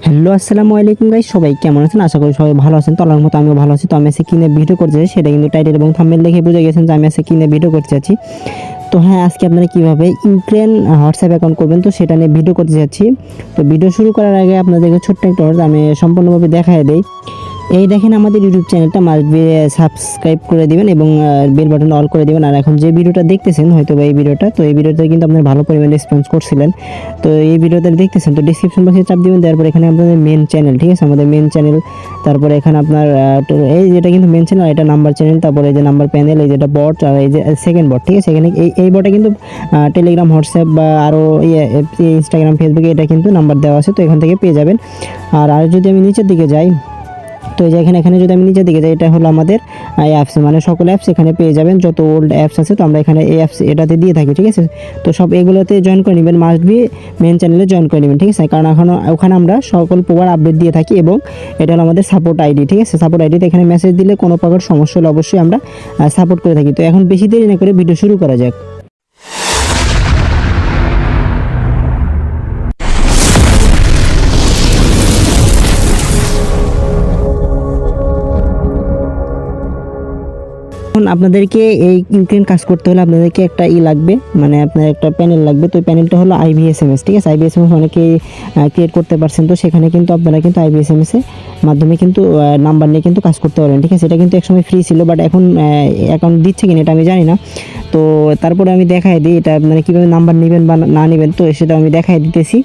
Hello আসসালামু আলাইকুম guys, সবাই কেমন আছেন? আশা করি সবাই ভালো আছেন। তো আল্লাহর মতো আমিও ভালো আছি। তো আমি আজকে কিনে ভিডিও করতে চাই, সেটা কিন্তু টাইটেল এবং থাম্বনেল দেখে বুঝে গেছেন যে আমি আজকে কিনে ভিডিও করতে যাচ্ছি। তো হ্যাঁ, আজকে আপনারা কিভাবে ইউক্রেন হোয়াটসঅ্যাপ অ্যাকাউন্ট করবেন তো সেটা নিয়ে ভিডিও করতে যাচ্ছি। তো ভিডিও শুরু করার আগে আপনাদেরকে ছোট্ট একটা অনুরোধ, আমি সম্পূর্ণভাবে দেখায় দেই। এই দেখেন আমাদের ইউটিউব চ্যানেলটা মাস্ট বি সাবস্ক্রাইব করে দিবেন এবং বেল বাটন অল করে দিবেন। আর এখন যে ভিডিওটা দেখতেছেন হয়তো বা এই ভিডিওটা, তো এই ভিডিওতে কিন্তু আপনারা ভালো পরিমাণে রেসপন্স করছিলেন। তো এই ভিডিওটা দেখতেছেন তো ডিসক্রিপশন বক্সে চাপ দিবেন, দেওয়ার পর এখানে আপনাদের মেন চ্যানেল, ঠিক আছে, আমাদের মেন চ্যানেল। তারপরে এখানে আপনার এই যেটা কিন্তু মেন চ্যানেল, এটা নাম্বার চ্যানেল, তারপরে এই যে নাম্বার প্যানেল, এই যেটা বট, আর এই যে সেকেন্ড বট, ঠিক আছে। এখানে এই বটে কিন্তু টেলিগ্রাম, হোয়াটসঅ্যাপ বা আরও ইনস্টাগ্রাম, ফেসবুকে এটা কিন্তু নাম্বার দেওয়া আছে, তো এখান থেকে পেয়ে যাবেন। আর যদি আমি নিচের দিকে যাই, তো এই যে এখানে যদি আমি নিচের দিকে যাই, এটা হলো আমাদের অ্যাপস, মানে সকল অ্যাপস এখানে পেয়ে যাবেন, যত ওল্ড অ্যাপস আছে। তো আমরা এখানে এই অ্যাপস এটাতে দিয়ে থাকি, ঠিক আছে। তো সব এগুলোতে জয়েন করে নেবেন, মাস্ট বি মেন চ্যানেলে জয়েন করে নেবেন, ঠিক আছে। কারণ ওখানে আমরা সকল প্রকার আপডেট দিয়ে থাকি এবং এটা হলো আমাদের সাপোর্ট আইডি, ঠিক আছে। সাপোর্ট আইডিতে এখানে মেসেজ দিলে কোনো প্রকার সমস্যা হলে অবশ্যই আমরা সাপোর্ট করে থাকি। তো এখন বেশি দেরি না করে ভিডিও শুরু করা যাক। এখন আপনাদেরকে এই ইউক্রেন কাজ করতে হলে আপনাদেরকে একটা লাগবে, মানে আপনার একটা প্যানেল লাগবে। তো এই প্যানেলটা হলো আইভিএসএমএস, ঠিক আছে। আইভিএসএমএস অনেকেই ক্রিয়েট করতে পারছেন, তো সেখানে কিন্তু আপনারা কিন্তু আইভিএসএমএস এর মাধ্যমে কিন্তু নাম্বার নিয়ে কিন্তু কাজ করতে পারবেন, ঠিক আছে। এটা কিন্তু একসময় ফ্রি ছিল, বাট এখন অ্যাকাউন্ট দিচ্ছে কিনা এটা আমি জানি না। তো তারপরে আমি দেখাই দিই এটা আপনারা কীভাবে নাম্বার নেবেন বা না নেবেন, তো সেটা আমি দেখাই দিতেছি।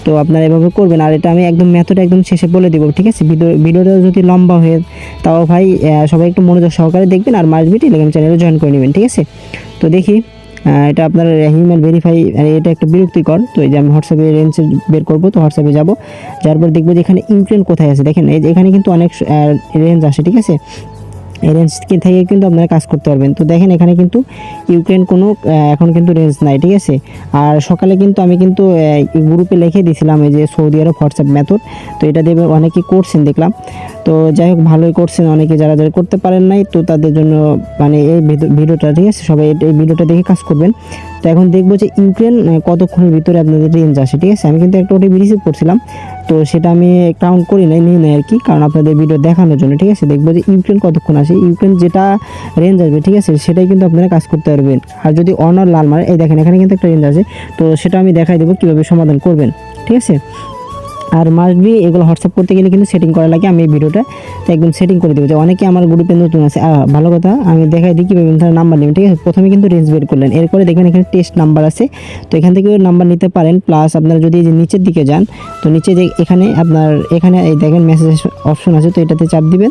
তো আপনারা এভাবে করবেন, আর এটা আমি একদম মেথড একদম শেষে বলে দেবো, ঠিক আছে। ভিডিওটা যদি লম্বা হয়ে, তাও ভাই সবাই একটু মনোযোগ সহকারে দেখবেন, আর মাস্ট বি টেলিগ্রাম চ্যানেলে জয়েন করে নেবেন, ঠিক আছে। তো দেখি এটা আপনার ইমেল ভেরিফাই, এটা একটা বিরক্তিকর। তো এই যে আমি হোয়াটসঅ্যাপে রেঞ্জ বের করবো, তো হোয়াটসঅ্যাপে যাবো, যার পর দেখবো যে এখানে ইউক্রেন কোথায় আছে। দেখেন এই যে এখানে কিন্তু অনেক রেঞ্জ আসে, ঠিক আছে। এই রেঞ্জ থেকে কিন্তু আপনারা কাজ করতে পারবেন। তো দেখেন এখানে কিন্তু ইউক্রেন কোনো এখন কিন্তু রেঞ্জ নাই, ঠিক আছে। আর সকালে কিন্তু আমি কিন্তু গ্রুপে লিখে দিয়েছিলাম এই যে সৌদি আরব হোয়াটসঅ্যাপ মেথড, তো এটা দেবে অনেকে করছেন দেখলাম। তো যাই হোক, ভালোই করছেন অনেকে, যারা করতে পারেন নাই তো তাদের জন্য মানে এই ভিডিওটা, ঠিক আছে। সবাই এই ভিডিওটা দেখে কাজ করবেন। তো এখন দেখবো যে ইউক্রেন কতক্ষণের ভিতরে আপনাদের রেঞ্জ আসে, ঠিক আছে। আমি কিন্তু একটা ওটিপি রিসিভ করছিলাম, তো সেটা আমি কাউন্ট করি নাই, নিই নাই আর কি, কারণ আপনাদের ভিডিও দেখানোর জন্য, ঠিক আছে। দেখবো যে ইউক্রেন কতক্ষণ আসে, ইউক্রেন যেটা রেঞ্জ আসবে, ঠিক আছে, সেটাই কিন্তু আপনারা কাজ করতে পারবেন। আর যদি অনার লাল মারে, এই দেখেন এখানে কিন্তু একটা রেঞ্জ আছে, তো সেটা আমি দেখাই দেবো কীভাবে সমাধান করবেন, ঠিক আছে। আর মাস্ট বি এগুলো হোয়াটসঅ্যাপ করতে গেলে কিন্তু সেটিং করা লাগে, আমি এই ভিডিওটা একদম সেটিং করে দেবো। যে অনেকে আমার গ্রুপে নতুন আছে, ভালো কথা, আমি দেখাই দিই কীভাবে তারা নাম্বার নেবেন, ঠিক আছে। প্রথমে কিন্তু রেঞ্জ বের করলেন, এরপরে দেখবেন এখানে টেস্ট নাম্বার আছে, তো এখান থেকে নাম্বার নিতে পারেন। প্লাস আপনারা যদি এই যে নিচের দিকে যান, তো নিচে যে এখানে আপনার এখানে এই দেখেন মেসেজ অপশন আছে, তো এটাতে চাপ দিবেন,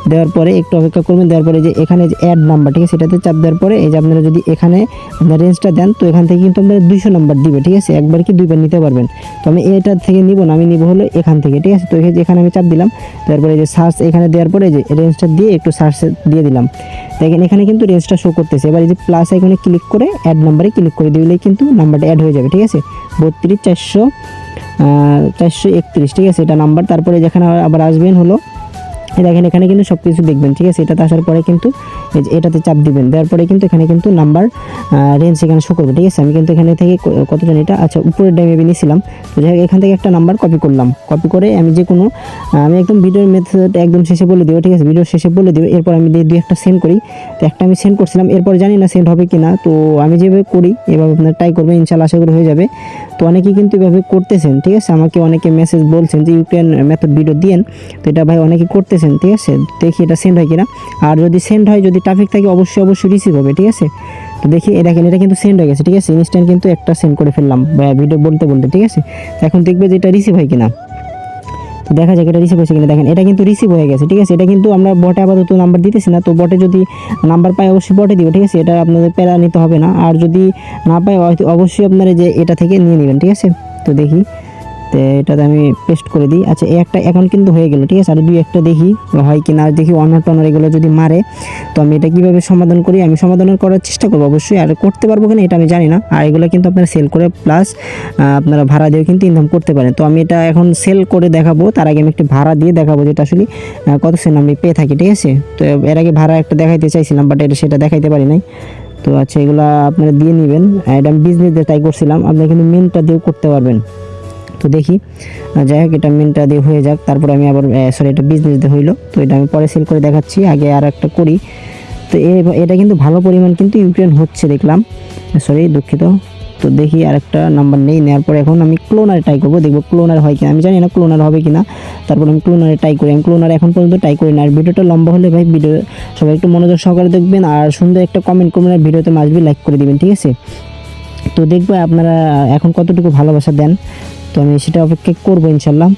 দেওয়ার পরে একটু অপেক্ষা করবেন, দেওয়ার পরে যে এখানে যে অ্যাড নাম্বার, ঠিক আছে, এটাতে চাপ দেওয়ার পরে এই যে আপনারা যদি এখানে আপনার রেঞ্জটা দেন, তো এখান থেকে কিন্তু আপনারা 200 নাম্বার দিবে, ঠিক আছে। একবার কি দুইবার নিতে পারবেন। তো আমি এটা থেকে নিব না, আমি নিব হলো এখান থেকে, ঠিক আছে। তো এখানে আমি চাপ দিলাম, তারপরে এই যে সার্চ এখানে দেওয়ার পরে যে রেঞ্জটা দিয়ে একটু সার্চ দিয়ে দিলাম, দেখেন এখানে কিন্তু রেঞ্জটা শো করতেছে। এবার এই যে প্লাস আইকনে ক্লিক করে অ্যাড নাম্বারে ক্লিক করে দিলেই কিন্তু নাম্বারটা অ্যাড হয়ে যাবে, ঠিক আছে। 32431, ঠিক আছে, এটা নাম্বার। তারপরে যেখানে আবার আসবেন হলো দেখেন এখানে কিন্তু সব কিছু দেখবেন, ঠিক আছে। এটাতে আসার পরে কিন্তু এটাতে চাপ দিবেন, দেওয়ার পরে কিন্তু এখানে কিন্তু নাম্বার রেঞ্জ এখানে শো করবে, ঠিক আছে। আমি কিন্তু এখানে থেকে কতজন এটা, আচ্ছা উপরের ডাইমে নিয়েছিলাম। তো যাই হোক, এখান থেকে একটা নাম্বার কপি করলাম, কপি করে আমি যে কোনো আমি একদম ভিডিওর মেথড একদম শেষে বলে দেবো, ঠিক আছে, ভিডিওর শেষে বলে দেবো। এরপর আমি দুই একটা সেন্ড করি, তো একটা আমি সেন্ড করছিলাম, এরপর জানি না সেন্ড হবে কি না। তো আমি যেভাবে করি এভাবে আপনার ট্রাই করবেন, ইনশাআল্লাহ আশা করি হয়ে যাবে। তো অনেকেই কিন্তু এভাবে করতেছেন, ঠিক আছে। আমাকে অনেকে মেসেজ বলছেন যে ইউক্রেন মেথড ভিডিও দিয়েন, তো এটা ভাই অনেকে করতেছেন, ঠিক আছে। দেখি এটা সেন্ড হয় কিনা, আর যদি সেন্ড হয়, যদি ট্রাফিক থাকে, অবশ্যই রিসিভ হবে, ঠিক আছে। তো দেখি দেখেন এটা কিন্তু সেন্ড হয়ে গেছে, ঠিক আছে। ইনস্ট্যান্ট কিন্তু একটা সেন্ড করে ফেললাম ভিডিও বলতে বলতে, ঠিক আছে। এখন দেখবে যে এটা রিসিভ হয় কিনা, তো দেখা যাক এটা রিসিভ হয়েছে কিনা। দেখেন এটা কিন্তু রিসিভ হয়ে গেছে, ঠিক আছে। এটা কিন্তু আমরা বটে আপাতত নাম্বার দিতেছি না, তো বটে যদি নাম্বার পাই অবশ্যই বটে দিব, ঠিক আছে। এটা আপনাদের প্যারা নিতে হবে না, আর যদি না পাই অবশ্যই আপনারা যে এটা থেকে নিয়ে নেবেন, ঠিক আছে। তো দেখি, তো এটাতে আমি পেস্ট করে দিই। আচ্ছা, এই একটা অ্যাকাউন্ট কিন্তু হয়ে গেল, ঠিক আছে। আর দুই একটা দেখি হয় কি না, দেখি অনার টনার এগুলো যদি মারে, তো আমি এটা কীভাবে সমাধান করি, আমি সমাধান করার চেষ্টা করবো অবশ্যই। আর করতে পারবো কিনা এটা আমি জানি না। আর এগুলো কিন্তু আপনারা সেল করে প্লাস আপনারা ভাড়া দিয়ে কিন্তু ইনকাম করতে পারেন। তো আমি এটা এখন সেল করে দেখাবো, তার আগে আমি একটু ভাড়া দিয়ে দেখাবো যেটা আসলে কত সেল আমি পেয়ে থাকি, ঠিক আছে। তো এর আগে ভাড়া একটা দেখাইতে চাইছিলাম, বাট সেটা দেখাইতে পারি নাই। তো আচ্ছা, এগুলো আপনারা দিয়ে নেবেন। এটা আমি বিজনেস দিয়ে ট্রাই করছিলাম, আপনারা কিন্তু মেনটা দিয়েও করতে পারবেন। তো দেখি যাই হোক এটা মেনটা দিয়ে হয়ে যাক, তারপর আমি আবার সরি এটা বিজনেস দিয়ে হইলো, তো এটা আমি পরে সেল করে দেখাচ্ছি, আগে আর একটা করি। তো এটা কিন্তু ভালো পরিমাণ কিন্তু ইউক্রেন হচ্ছে দেখলাম, সরি দুঃখিত। তো দেখি আর একটা নাম্বার নেওয়ার পর এখন আমি ক্লোনারে ট্রাই করবো, দেখবো ক্লোনার হয় কিনা, আমি জানি না ক্লোনার হবে কিনা, তারপর আমি ক্লোনারে ট্রাই করি। আমি ক্লোনার এখন পর্যন্ত ট্রাই করি না। আর ভিডিওটা লম্বা হলে ভাই ভিডিও সবাই একটু মনোযোগ সহকারে দেখবেন, আর সুন্দর একটা কমেন্ট করবেন, আর ভিডিওতে মাসবি লাইক করে দিবেন, ঠিক আছে? তো দেখবো আপনারা এখন কতটুকু ভালোবাসা দেন, তো আমি সেটা অপেক্ষা করবো ইনশাল্লাহ।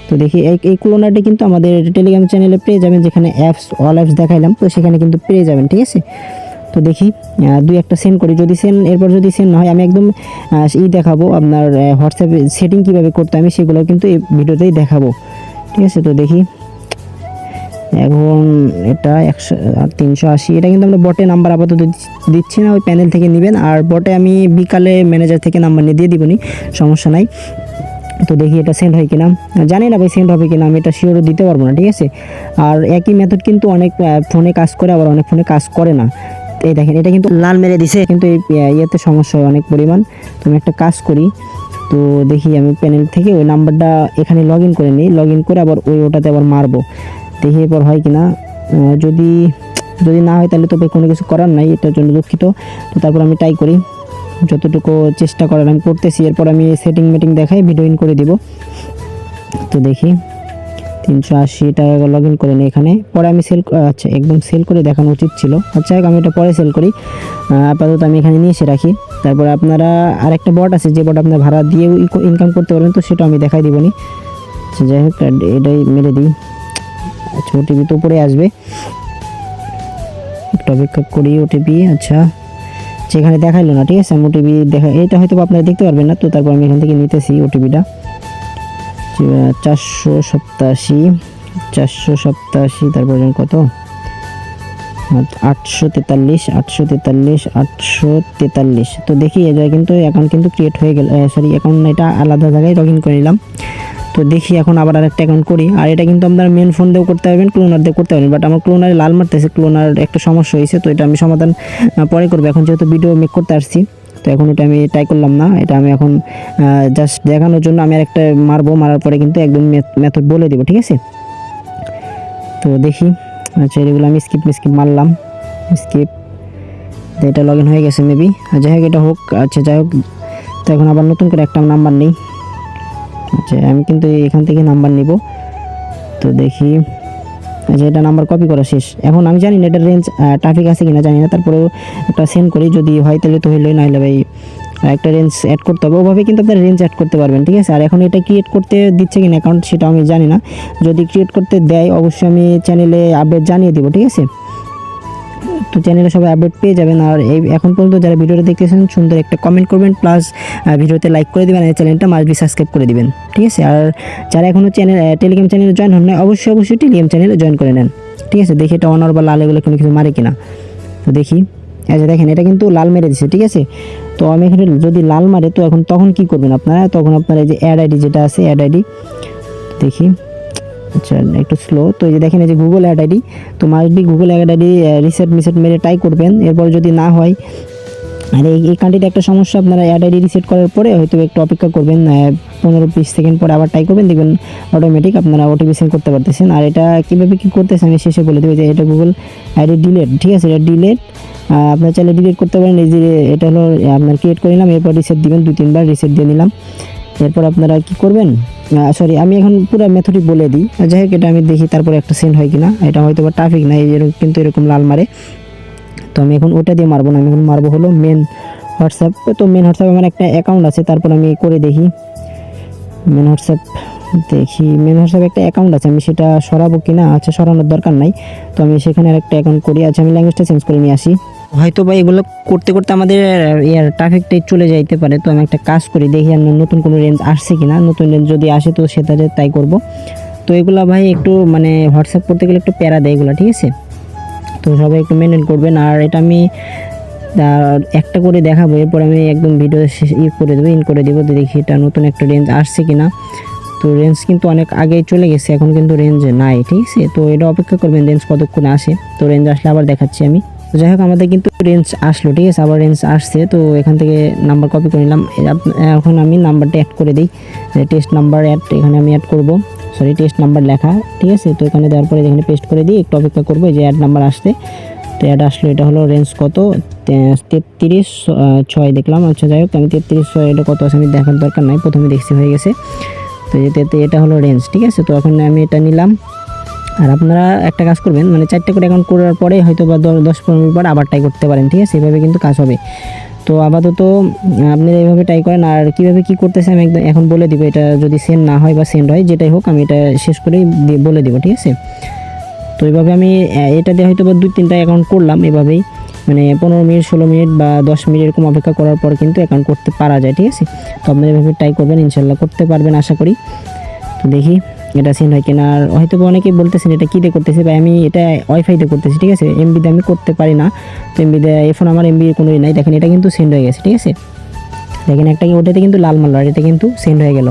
তো দেখি এই ক্লোনারটি কিন্তু আমাদের টেলিগ্রাম চ্যানেলে পেয়ে যাবেন, যেখানে অল অ্যাপস দেখাইলাম, তো সেখানে কিন্তু পেয়ে যাবেন, ঠিক আছে? তো দেখি দুই একটা সেন্ড করি, যদি এরপর যদি সেন্ড না হয় আমি একদম দেখাবো আপনার হোয়াটসঅ্যাপে সেটিং কীভাবে করতে আমি সেগুলো কিন্তু এই ভিডিওতেই দেখাবো, ঠিক আছে? তো দেখি এখন এটা 380, এটা কিন্তু আমরা বটে নাম্বার আপাতত দিচ্ছি না, ওই প্যানেল থেকে নেবেন। আর বটে আমি বিকালে ম্যানেজার থেকে নাম্বার নিয়ে দিয়ে দিবনি, সমস্যা নাই। তো দেখি এটা সেন্ড হয় কিনা, জানি না ভাই সেন্ড হবে কিনা, আমি এটা শিওরও দিতে পারবো না, ঠিক আছে? আর একই মেথড কিন্তু অনেক ফোনে কাজ করে, আবার অনেক ফোনে কাজ করে না। এই দেখেন এটা কিন্তু লাল মেরে দিছে, কিন্তু এই ইয়েতে সমস্যা হয় অনেক পরিমাণ। তো আমি একটা কাজ করি, তো দেখি আমি প্যানেল থেকে ওই নাম্বারটা এখানে লগ ইন করে নিই, লগ ইন করে আবার ওটাতে আবার মারবো, দেখি এরপর হয় কিনা। যদি না হয় তাহলে তো কোনো কিছু করার নাই, এটার জন্য দুঃখিত। তো তারপর আমি ট্রাই করি, যতটুকু চেষ্টা করার আমি করতেছি, এরপর আমি সেটিং মেটিং দেখাই ভিডিও ইন করে দিব। তো দেখি 380 টাকা লগ ইন করে নিই এখানে, পরে আমি আচ্ছা একদম সেল করে দেখানো উচিত ছিল, আচ্ছা আমি এটা পরে সেল করি, আপাতত আমি এখানে নিয়ে এসে রাখি। তারপরে আপনারা আরেকটা বট আছে, যে বট আপনার ভাড়া দিয়ে ইনকাম করতে পারবেন, তো সেটা আমি দেখাই দিবনি। যাই হোক এটাই মেরে দিই। আচ্ছা ওটিপি তো উপরে আসবে, একটু অপেক্ষা করি। ওটিপি আচ্ছা সেখানে দেখাইলো না, ঠিক আছে? আমি ওটিপি এটা হয়তো আপনারা দেখতে পারবেন না, তো তারপর আমি এখান থেকে নিতেছি ওটিপিটা। 487, তারপর কত 843। তো দেখি এটা কিন্তু অ্যাকাউন্ট কিন্তু ক্রিয়েট হয়ে গেল, সরি অ্যাকাউন্ট না, এটা আলাদা জায়গায় লগ ইন করে নিলাম। তো দেখি এখন আবার আরেকটা অ্যাকাউন্ট করি, আর এটা কিন্তু আপনার মেন ফোন দিয়েও করতে পারবেন, ক্লোনার দিয়ে করতে পারবেন, বাট আমার ক্লোনারে লাল মারতেছে, ক্লোনার একটা সমস্যা হয়েছে, তো এটা আমি সমাধান পরে করবো। এখন যেহেতু ভিডিও মেক করতে আসছি, তো এখন এটা আমি ট্রাই করলাম না, এটা আমি এখন জাস্ট দেখানোর জন্য আমি আরেকটা মারার পরে কিন্তু একদম মেথড বলে দেবো, ঠিক আছে? তো দেখি আচ্ছা এগুলো আমি স্কিপ মারলাম, স্কিপ, এটা লগ ইন হয়ে গেছে মেবি, যাই হোক এটা হোক। আচ্ছা যাই হোক, তো এখন আবার নতুন করে একটা নাম্বার নেই। আচ্ছা আমি কিন্তু এখান থেকে নাম্বার নিব, তো দেখি আচ্ছা এটা নাম্বার কপি করা শেষ। এখন আমি জানি না এটা রেঞ্জ ট্রাফিক আছে কিনা জানি না, তারপরেও একটা সেন্ড করি, যদি হয় তাহলে তো হইলোই, নাহলে ভাই একটা রেঞ্জ অ্যাড করতে হবে, ওভাবে কিন্তু আপনার রেঞ্জ অ্যাড করতে পারবেন, ঠিক আছে? আর এখন এটা ক্রিয়েট করতে দিচ্ছে কিনা অ্যাকাউন্ট সেটা আমি জানি না, যদি ক্রিয়েট করতে দেয় অবশ্যই আমি চ্যানেলে আপডেট জানিয়ে দিব, ঠিক আছে? তো চ্যানেলে সবাই আপডেট পেয়ে যাবেন। আর এই এখন পর্যন্ত যারা ভিডিওটা দেখতেছেন সুন্দর একটা কমেন্ট করবেন, প্লাস ভিডিওতে লাইক করে দেবেন, আর চ্যানেলটা মাস্ট বি সাবস্ক্রাইব করে দিবেন, ঠিক আছে? আর যারা এখনও টেলিগ্রাম চ্যানেলে জয়েন হন না, অবশ্যই টেলিগ্রাম চ্যানেলে জয়েন করে নেন, ঠিক আছে? দেখি এটা অনার বা লাল এগুলো কোনো কিছু মারে কিনা, তো দেখি। আচ্ছা দেখেন এটা কিন্তু লাল মেরে দিচ্ছে, ঠিক আছে? তো আমি এখানে যদি লাল মারে, তো তখন কি করবেন আপনারা, তখন আপনারা এই যে অ্যাড আইডি যেটা আছে, অ্যাড আইডি দেখি, আচ্ছা একটু স্লো। তো এই যে দেখেন এই যে গুগল অ্যাড আইডি, তো must be Google ad ID reset মেরে ট্রাই করবেন। এরপর যদি না হয়, আর এই কান্ট্রিতে একটা সমস্যা, আপনারা অ্যাড আইডি রিসেট করার পরে হয়তো একটু অপেক্ষা করবেন, 15-20 সেকেন্ড পরে আবার ট্রাই করবেন, দেখবেন অটোমেটিক আপনারা ওটিপি সেন্ড করতে পারতেছেন। আর এটা কীভাবে কী করতেছে আমি শেষে বলে দেবো, যে এটা গুগল আইডি ডিলেট, ঠিক আছে? এটা ডিলেট আপনার চাইলে ডিলিট করতে পারেন। এই যে এটা হলো আপনার ক্রিয়েট করে নিলাম, এরপর রিসেট দিবেন, 2-3 বার রিসেট দিয়ে নিলাম। এরপর আপনারা কি করবেন, সরি আমি এখন পুরো মেথডই বলে দিই। যাই হোক এটা আমি দেখি তারপরে একটা সেন্ড হয় কিনা, এটা হয়তো বা ট্রাফিক না, কিন্তু এরকম লাল মারে। তো আমি এখন ওটা দিয়ে মারবো না, আমি এখন মারবো হলো মেন হোয়াটসঅ্যাপ। তো মেন হোয়াটসঅ্যাপ আমার একটা অ্যাকাউন্ট আছে, তারপর আমি করে দেখি মেন হোয়াটসঅ্যাপ, দেখি মেন হোয়াটসঅ্যাপ একটা অ্যাকাউন্ট আছে, আমি সেটা সরাবো কিনা। আচ্ছা সরানোর দরকার নাই, তো আমি সেখানে আর একটা অ্যাকাউন্ট করি। আচ্ছা আমি ল্যাঙ্গুয়েজটা চেঞ্জ করে নিয়ে আসি, হয়তো বা এগুলো করতে করতে আমাদের ট্রাফিকটাই চলে যাইতে পারে। তো আমি একটা কাজ করি, দেখি আর নতুন কোনো রেঞ্জ আসছে কিনা, নতুন রেঞ্জ যদি আসে তো সেটাতে তাই করব। তো এগুলো ভাই একটু মানে হোয়াটসঅ্যাপ করতে গেলে একটু প্যারা দেয় এগুলো, ঠিক আছে? তো সবাই একটু মেনটেন করবেন। আর এটা আমি একটা করে দেখাবো, এরপর আমি একদম ভিডিও করে দেবো, ইন করে দেবো, দেখি এটা নতুন একটা রেঞ্জ আসছে কিনা। তো রেঞ্জ কিন্তু অনেক আগেই চলে গেছে, এখন কিন্তু রেঞ্জ নাই, ঠিক আছে? তো এটা অপেক্ষা করবেন রেঞ্জ কতক্ষণে আসে, তো রেঞ্জ আসলে আবার দেখাচ্ছি আমি। তো যাই হোক আমাদের কিন্তু রেঞ্জ আসলো, ঠিক আছে, আবার রেঞ্জ আসছে। তো এখান থেকে নাম্বার কপি করে নিলাম। এখন আমি নাম্বারটা অ্যাড করে দিই, টেস্ট নাম্বার অ্যাড, এখানে আমি অ্যাড করব, সরি টেস্ট নাম্বার লেখা, ঠিক আছে। তো এখানে দেওয়ার পরে এখানে পেস্ট করে দিই, একটু অপেক্ষা করবো যে অ্যাড নাম্বার আসতে। তো অ্যাড আসলো, এটা হলো রেঞ্জ কত 33.6 দেখলাম। আচ্ছা যাই হোক, আমি 33.6 এটা কত আছে আমি দেখার দরকার নাই, প্রথমে দেখছি হয়ে গেছে। তো এটা হলো রেঞ্জ, ঠিক আছে। তো এখন আমি এটা নিলাম। আর আপনারা একটা কাজ করবেন, মানে 4টা করে অ্যাকাউন্ট করার পরে হয়তো বা 10-15 মিনিট পর আবার ট্রাই করতে পারেন, ঠিক আছে, এভাবে কিন্তু কাজ হবে। তো আপাতত আপনি এইভাবে ট্রাই করেন। আর কীভাবে কী করতেছে আমি একদম এখন বলে দিব, এটা যদি সেন্ড না হয় বা সেন্ড হয় যেটাই হোক আমি এটা শেষ করেই বলে দিব, ঠিক আছে। তো এইভাবে আমি এটা দিয়ে হয়তো বা 2-3টা অ্যাকাউন্ট করলাম এভাবেই, মানে 15 মিনিট 16 মিনিট বা 10 মিনিট এরকম অপেক্ষা করার পর কিন্তু অ্যাকাউন্ট করতে পারা যায়, ঠিক আছে। তো আপনারা এভাবে ট্রাই করবেন, ইনশাল্লাহ করতে পারবেন আশা করি। তো দেখি এটা সেন্ড হয় কিনা। আর হয়তো অনেকেই বলতেছেন এটা কী দিয়ে করতেছে, বা আমি এটা ওয়াইফাইতে করতেছি, ঠিক আছে, এমবিতে আমি করতে পারি না। তো এমবিতে এখন আমার এমবির কোনো নাই, দেখেন এটা কিন্তু সেন্ড হয়ে গেছে, ঠিক আছে। দেখেন একটা ওটাতে কিন্তু লাল মাল, আর এটা কিন্তু সেন্ড হয়ে গেল।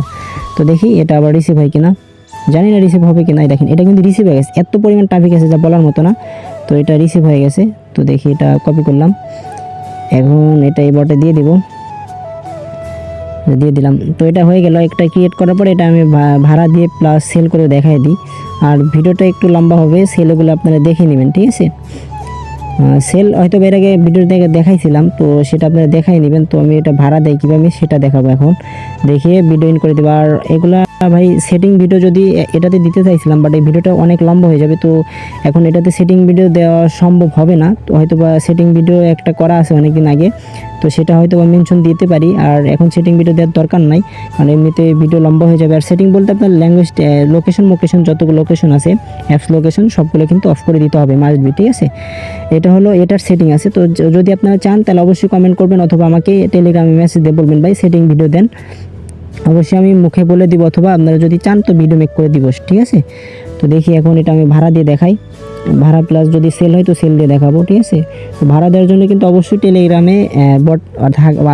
তো দেখি এটা আবার রিসিভ হয় কিনা, জানি না রিসিভ হবে কিনা। দেখেন এটা কিন্তু রিসিভ হয়ে গেছে, এত পরিমাণ ট্রাফিক আছে যা বলার মতো না। তো এটা রিসিভ হয়ে গেছে। তো দেখি এটা কপি করলাম, এখন এটা এই বটে দিয়ে দিলাম। তো এটা হয়ে গেল। একটা ক্রিয়েট করার পরে এটা আমি ভাড়া দিয়ে প্লাস সেল করে দেখাই দিই। আর ভিডিওটা একটু লম্বা হবে, সেলগুলো আপনারা দেখে নেবেন, ঠিক আছে। সেল হয়তো এর আগে ভিডিও দেখাইছিলাম, তো সেটা আপনারা দেখাই নেবেন। তো আমি এটা ভাড়া দেয় কীভাবে সেটা দেখাবো এখন, দেখিয়ে ভিডিও ইন করে দেবো। আর এগুলা ভাই সেটিং ভিডিও যদি এটাতে দিতে চাইছিলাম, বাট এই ভিডিওটা অনেক লম্বা হয়ে যাবে। তো এখন এটাতে সেটিং ভিডিও দেওয়া সম্ভব হবে না। তো হয়তো বা সেটিং ভিডিও একটা করা আছে অনেক দিন আগে, তো সেটা হয়তো বা মেনশন দিতে পারি। আর এখন সেটিং ভিডিও দেওয়ার দরকার নাই, কারণ এমনিতে ভিডিও লম্বা হয়ে যাবে। আর সেটিং বলতে আপনার ল্যাঙ্গুয়েজ, লোকেশন যতগুলো লোকেশন আছে, অ্যাপস লোকেশন সবগুলো কিন্তু অফ করে দিতে হবে, মাস্ট বি, ঠিক আছে। এটা হলো এটার সেটিং আছে। তো যদি আপনারা চান তাহলে অবশ্যই কমেন্ট করবেন, অথবা আমাকে টেলিগ্রামে মেসেজ দিয়ে বলবেন ভাই সেটিং ভিডিও দেন, অবশ্যই আমি মুখে বলে দিব, অথবা আপনারা যদি চান তো ভিডিও মেক করে দিব, ঠিক আছে। তো দেখি এখন এটা আমি ভাড়া দিয়ে দেখাই, ভাড়া প্লাস যদি সেল হয় তো সেল দিয়ে দেখাবো, ঠিক আছে। তো ভাড়া দেওয়ার জন্য কিন্তু অবশ্যই টেলিগ্রামে বট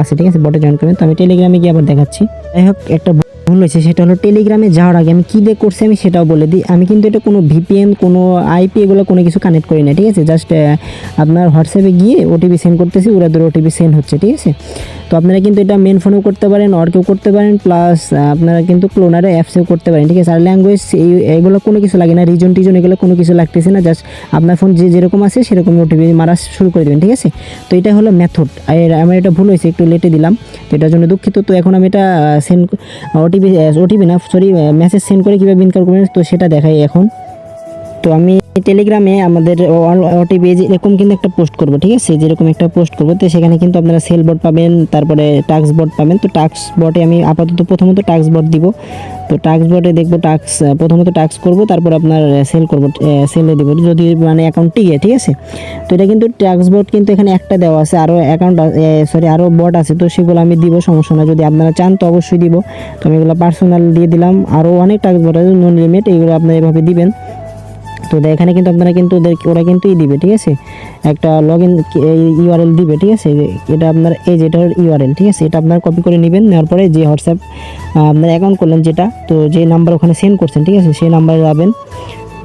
আছে, ঠিক আছে, বটে জয়েন করবেন। তো আমি টেলিগ্রামে গিয়ে আবার দেখাচ্ছি। যাই হোক একটা ভুল হয়েছে, সেটা হলো টেলিগ্রামে যাওয়ার আগে আমি কী দিয়ে করছি আমি সেটাও বলে দিই। আমি কিন্তু এটা কোনো ভিপিএন, কোনো আইপি এগুলো কোনো কিছু কানেক্ট করি না, ঠিক আছে। জাস্ট আপনার হোয়াটসঅ্যাপে গিয়ে ওটিপি সেন্ড করতেছি, ওরা ধরে ওটিপি সেন্ড হচ্ছে, ঠিক আছে। তো আপনারা কিন্তু এটা মেন ফোনেও করতে পারেন, অর্কেও করতে পারেন, প্লাস আপনারা কিন্তু ক্লোনারে অ্যাপসেও করতে পারেন, ঠিক আছে। আর ল্যাঙ্গুয়েজ এগুলো কোনো কিছু লাগে না, রিজন এগুলো কোনো কিছু লাগতেছে না, জাস্ট আপনার ফোন যেরকম আছে সেরকম ওটিপি মারা শুরু করে দেবেন, ঠিক আছে। তো এটা হলো মেথড। আর আমার এটা ভুল হয়েছে, একটু লেটে দিলাম, তো এটার জন্য দুঃখিত। তো এখন আমি এটা সেন্ড ওটিপি না সরি মেসেজ সেন্ড করে কীভাবে ইনকাম করবেন তো সেটা দেখাই এখন। তো আমি টেলিগ্রামে আমাদের ওটিপি এরকম কিন্তু একটা পোস্ট করব, ঠিক আছে, যেরকম একটা পোস্ট করব। তো সেখানে কিন্তু আপনারা সেল বট পাবেন, তারপরে টাস্ক বট পাবেন। তো টাস্ক বটে আমি আপাতত প্রথমত টাস্ক বট দিব। তো টাস্ক বটে দেখবো প্রথমত টাস্ক করব, তারপর আপনার সেল করব, সেলে দিব যদি মানে অ্যাকাউন্ট টিকে, ঠিক আছে। তো এটা কিন্তু টাস্ক বট কিন্তু এখানে একটা দেওয়া আছে, আরও অ্যাকাউন্ট আরও বট আছে, তো সেগুলো আমি দিব, সমস্যা না। যদি আপনারা চান তো অবশ্যই দিব। তো আমি এগুলো পার্সোনাল দিয়ে দিলাম, আরও অনেক টাস্ক বট আছে, নন লিমিট, এগুলো আপনারা এভাবে দিবেন। তো এখানে কিন্তু আপনারা কিন্তু ওরা কিন্তু দিবে, ঠিক আছে, একটা লগ ইন ইউআরএল দিবে, ঠিক আছে। এটা আপনার এই যেটার ইউআরএল, ঠিক আছে, এটা আপনারা কপি করে নেবেন। নেওয়ার পরে যে হোয়াটসঅ্যাপ আপনার অ্যাকাউন্ট করলেন যেটা, তো যে নাম্বার ওখানে সেন্ড করছেন, ঠিক আছে, সেই নাম্বারে যাবেন।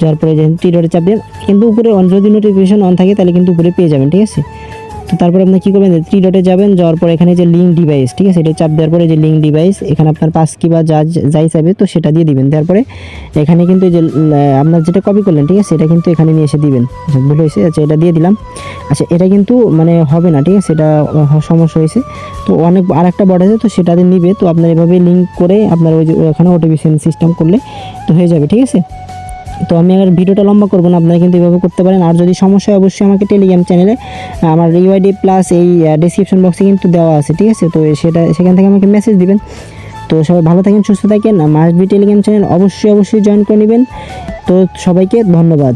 যাওয়ার পরে যে থ্রি ডটে চাপ দেন, কিন্তু উপরে যদি নোটিফিকেশন অন থাকে তাহলে কিন্তু উপরে পেয়ে যাবেন, ঠিক আছে। তো তারপরে আপনি কী করবেন, থ্রি ডটে যাবেন, যাওয়ার পরে এখানে যে লিঙ্ক ডিভাইস, ঠিক আছে, এটা চাপ দেওয়ার পরে যে লিঙ্ক ডিভাইস, এখানে আপনার পাস কি বা যাই চাইবে তো সেটা দিয়ে দিবেন। দেওয়ার পরে এখানে কিন্তু যে আপনার যেটা কপি করলেন, ঠিক আছে, এটা কিন্তু এখানে নিয়ে এসে দিবেন। আচ্ছা ভুল হয়েছে, আচ্ছা এটা দিয়ে দিলাম। আচ্ছা এটা কিন্তু মানে হবে না, ঠিক আছে, এটা সমস্যা হয়েছে। তো অনেক আরেকটা বট আছে, তো সেটাতে নিবে। তো আপনার এভাবে লিঙ্ক করে আপনার ওই যে ওখানে ওটিপি সিস্টেম করলে তো হয়ে যাবে, ঠিক আছে। তো আমি আর ভিডিওটা লম্বা করবো না, আপনারা কিন্তু এভাবে করতে পারেন। আর যদি সমস্যা হয় অবশ্যই আমাকে টেলিগ্রাম চ্যানেলে আমার ইউআইডি প্লাস এই ডেসক্রিপশন বক্সে কিন্তু দেওয়া আছে, ঠিক আছে। তো সেখান থেকে আমাকে মেসেজ দিবেন। তো সবাই ভালো থাকেন, সুস্থ থাকেন। মাস্ট বি টেলিগ্রাম চ্যানেল অবশ্যই জয়েন করে নেবেন। তো সবাইকে ধন্যবাদ।